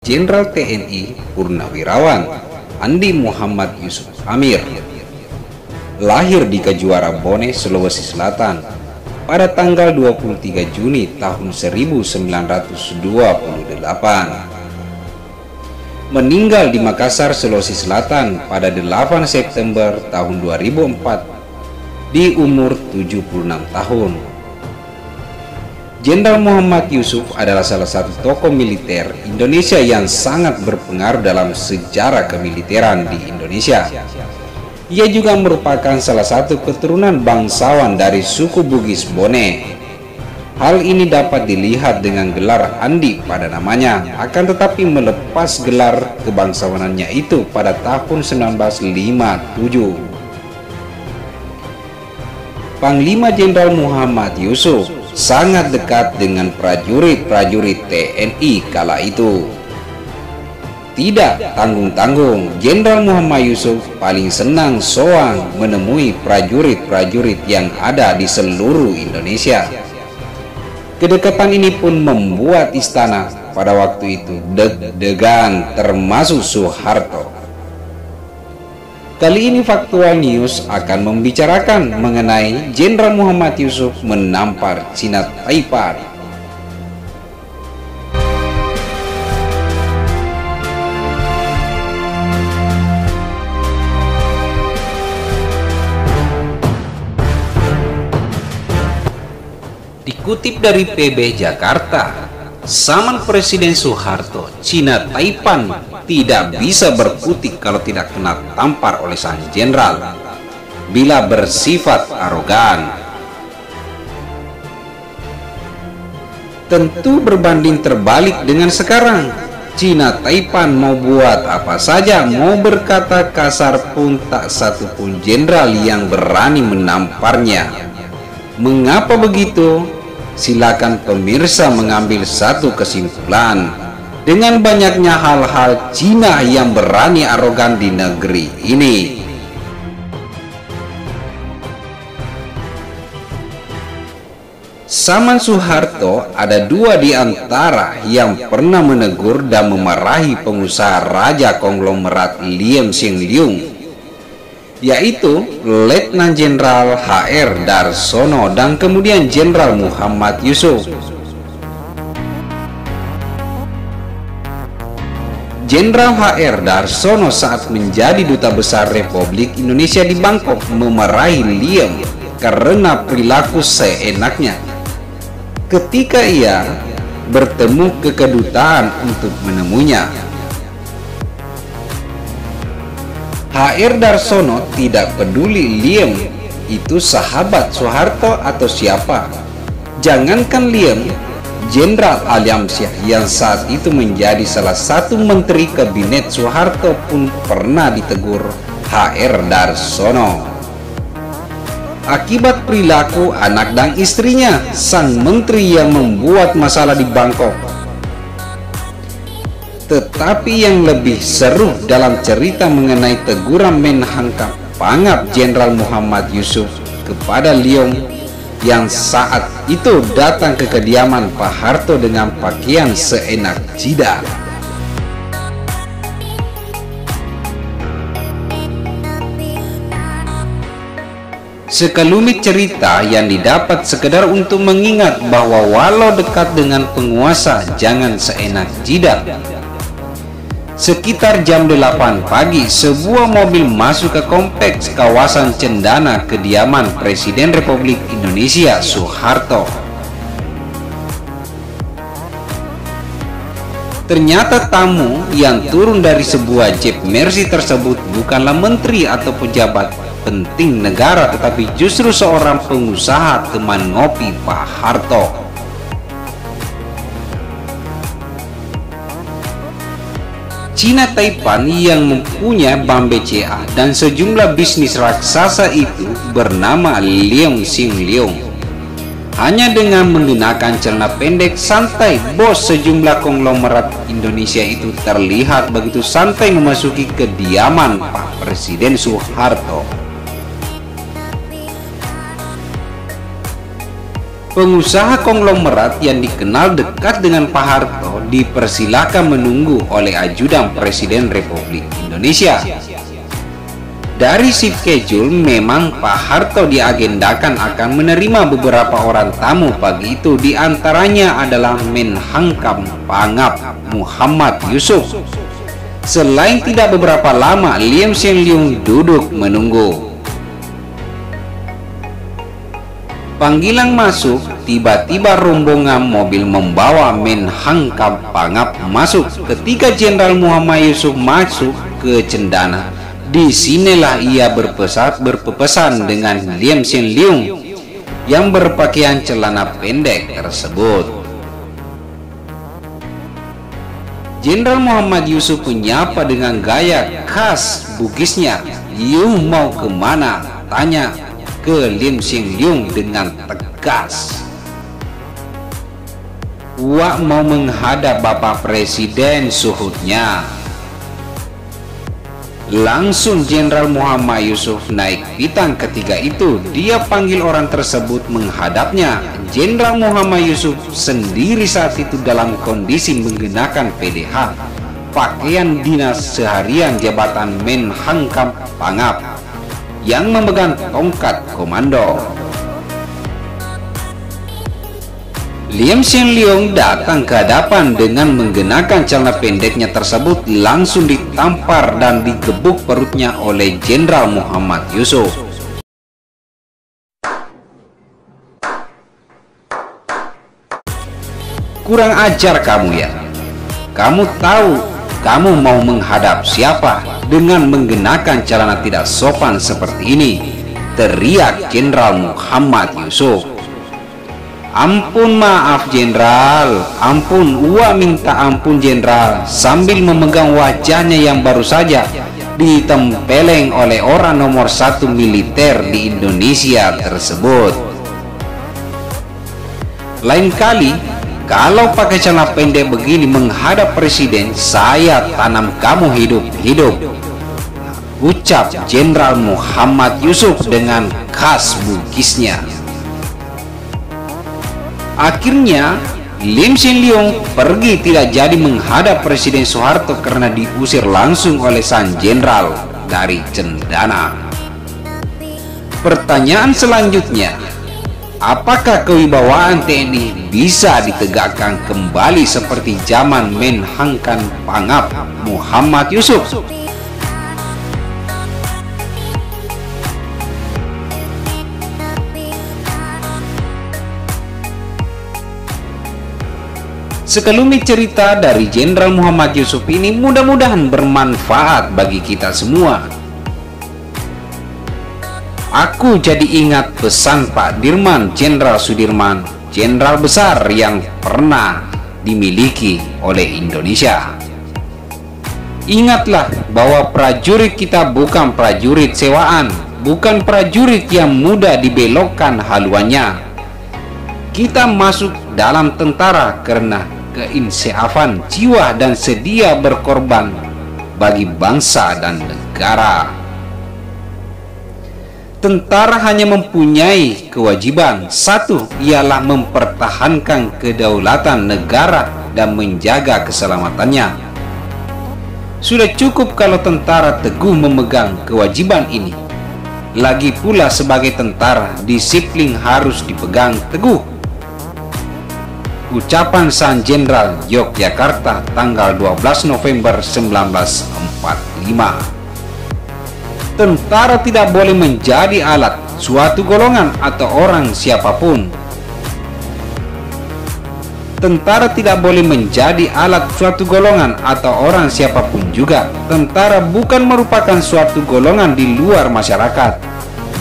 Jenderal TNI Purnawirawan Andi Muhammad Yusuf Amir. Lahir di Kejuara Bone, Sulawesi Selatan pada tanggal 23 Juni tahun 1928. Meninggal di Makassar, Sulawesi Selatan pada 8 September tahun 2004 di umur 76 tahun. Jenderal Muhammad Yusuf adalah salah satu tokoh militer Indonesia yang sangat berpengaruh dalam sejarah kemiliteran di Indonesia. Ia juga merupakan salah satu keturunan bangsawan dari suku Bugis Bone. Hal ini dapat dilihat dengan gelar Andi pada namanya, akan tetapi melepas gelar kebangsawanannya itu pada tahun 1957. Panglima Jenderal Muhammad Yusuf sangat dekat dengan prajurit-prajurit TNI kala itu. Tidak tanggung-tanggung, Jenderal Muhammad Yusuf paling senang soang menemui prajurit-prajurit yang ada di seluruh Indonesia. Kedekatan ini pun membuat istana pada waktu itu deg-degan, termasuk Soeharto. Kali ini Faktual News akan membicarakan mengenai Jenderal Muhammad Yusuf menampar Cina Taipan. Dikutip dari PB Jakarta, zaman Presiden Soeharto, Cina Taipan tidak bisa berkutik kalau tidak kena tampar oleh sang jenderal bila bersifat arogan. Tentu berbanding terbalik dengan sekarang. Cina Taipan mau buat apa saja, mau berkata kasar pun tak satu pun jenderal yang berani menamparnya. Mengapa begitu? Silakan pemirsa mengambil satu kesimpulan. Dengan banyaknya hal-hal Cina yang berani arogan di negeri ini. Zaman Soeharto ada dua di antara yang pernah menegur dan memarahi pengusaha raja konglomerat Liem Sing Liung, yaitu Letnan Jenderal HR Darsono dan kemudian Jenderal Muhammad Yusuf. Jenderal HR Darsono saat menjadi Duta Besar Republik Indonesia di Bangkok memarahi Liem karena perilaku seenaknya ketika ia bertemu ke kedutaan untuk menemuinya. HR Darsono tidak peduli Liem itu sahabat Soeharto atau siapa. Jangankan Liem, Jenderal Alyamsyah yang saat itu menjadi salah satu menteri kabinet Soeharto pun pernah ditegur HR Darsono. Akibat perilaku anak dan istrinya, sang menteri yang membuat masalah di Bangkok. Tetapi yang lebih seru dalam cerita mengenai teguran Menhan Pangap Jenderal Muhammad Yusuf kepada Liem yang saat itu datang ke kediaman Pak Harto dengan pakaian seenak jidat. Sekelumit cerita yang didapat sekedar untuk mengingat bahwa walau dekat dengan penguasa jangan seenak jidat. Sekitar jam 8 pagi, sebuah mobil masuk ke kompleks kawasan Cendana kediaman Presiden Republik Indonesia Soeharto. Ternyata tamu yang turun dari sebuah Jeep Mercy tersebut bukanlah menteri atau pejabat penting negara, tetapi justru seorang pengusaha teman ngopi Pak Harto. Cina Taipan yang mempunyai Bank BCA dan sejumlah bisnis raksasa itu bernama Liem Sing Liung. Hanya dengan menggunakan celana pendek santai, bos sejumlah konglomerat Indonesia itu terlihat begitu santai memasuki kediaman Pak Presiden Soeharto. Pengusaha konglomerat yang dikenal dekat dengan Pak Harto dipersilakan menunggu oleh ajudan Presiden Republik Indonesia. Dari schedule memang Pak Harto diagendakan akan menerima beberapa orang tamu pagi itu, diantaranya adalah Menhankam Pangap Muhammad Yusuf. Selain tidak beberapa lama, Lim Hsien Loong duduk menunggu. Panggilan masuk, tiba-tiba rombongan mobil membawa Menhankam Pangap masuk. Ketika Jenderal Muhammad Yusuf masuk ke cendana, disinilah ia berpesan dengan Lim Hsien Loong yang berpakaian celana pendek tersebut. Jenderal Muhammad Yusuf menyapa dengan gaya khas Bugisnya. "You mau kemana?" tanya ke Lim Hsien Loong dengan tegas. "Wak mau menghadap Bapak Presiden," suhutnya. Langsung Jenderal Muhammad Yusuf naik pitam. Ketika itu dia panggil orang tersebut menghadapnya. Jenderal Muhammad Yusuf sendiri saat itu dalam kondisi menggunakan PDH, pakaian dinas seharian jabatan Menhankam Pangap, yang memegang tongkat komando. Lim Hsien Loong datang ke hadapan dengan menggunakan celana pendeknya tersebut, langsung ditampar dan digebuk perutnya oleh Jenderal Muhammad Yusuf. "Kurang ajar kamu ya. Kamu tahu kamu mau menghadap siapa dengan menggunakan celana tidak sopan seperti ini?" teriak Jenderal Muhammad Yusuf. "Ampun, maaf Jenderal, ampun, Wak minta ampun Jenderal," sambil memegang wajahnya yang baru saja ditempeleng oleh orang nomor 1 militer di Indonesia tersebut. "Lain kali kalau pakai celana pendek begini menghadap presiden, saya tanam kamu hidup-hidup," ucap Jenderal Muhammad Yusuf dengan khas Bugisnya. Akhirnya Lim Hsien Loong pergi, tidak jadi menghadap Presiden Soeharto karena diusir langsung oleh sang jenderal dari cendana. Pertanyaan selanjutnya, apakah kewibawaan TNI bisa ditegakkan kembali seperti zaman Menhankam Pangap Muhammad Yusuf? Sekelumit cerita dari Jenderal Muhammad Yusuf ini mudah-mudahan bermanfaat bagi kita semua. Aku jadi ingat pesan Pak Dirman Jenderal Sudirman, jenderal besar yang pernah dimiliki oleh Indonesia. Ingatlah bahwa prajurit kita bukan prajurit sewaan, bukan prajurit yang mudah dibelokkan haluannya. Kita masuk dalam tentara karena keinsaafan jiwa dan sedia berkorban bagi bangsa dan negara. Tentara hanya mempunyai kewajiban satu, ialah mempertahankan kedaulatan negara dan menjaga keselamatannya. Sudah cukup kalau tentara teguh memegang kewajiban ini. Lagi pula sebagai tentara, disiplin harus dipegang teguh. Ucapan Sang Jenderal, Yogyakarta, tanggal 12 November 1945. Tentara tidak boleh menjadi alat suatu golongan atau orang siapapun. Tentara tidak boleh menjadi alat suatu golongan atau orang siapapun juga. Tentara bukan merupakan suatu golongan di luar masyarakat,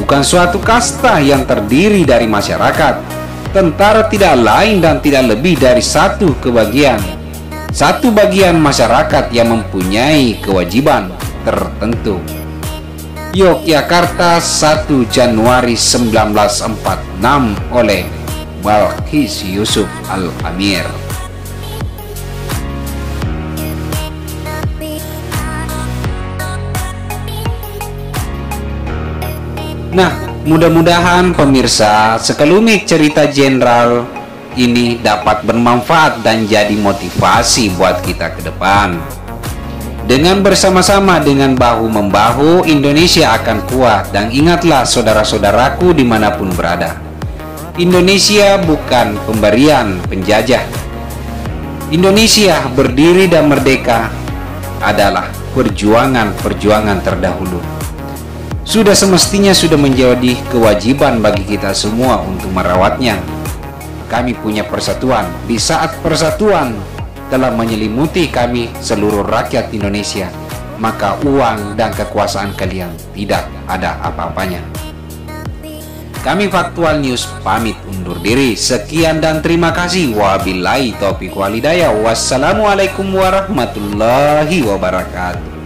bukan suatu kasta yang terdiri dari masyarakat. Tentara tidak lain dan tidak lebih dari satu bagian masyarakat yang mempunyai kewajiban tertentu. Yogyakarta, 1 Januari 1946 oleh Balkis Yusuf Al-Amir. Nah, mudah-mudahan pemirsa, sekelumit cerita Jenderal ini dapat bermanfaat dan jadi motivasi buat kita ke depan. Dengan bersama-sama, dengan bahu-membahu, Indonesia akan kuat. Dan ingatlah saudara-saudaraku dimanapun berada, Indonesia bukan pemberian penjajah. Indonesia berdiri dan merdeka adalah perjuangan terdahulu. Sudah semestinya sudah menjadi kewajiban bagi kita semua untuk merawatnya. Kami punya persatuan. Di saat persatuan telah menyelimuti kami seluruh rakyat Indonesia, maka uang dan kekuasaan kalian tidak ada apa-apanya. Kami Faktual News pamit undur diri. Sekian dan terima kasih. Wabillahi taufiq wal hidayah. Wassalamualaikum warahmatullahi wabarakatuh.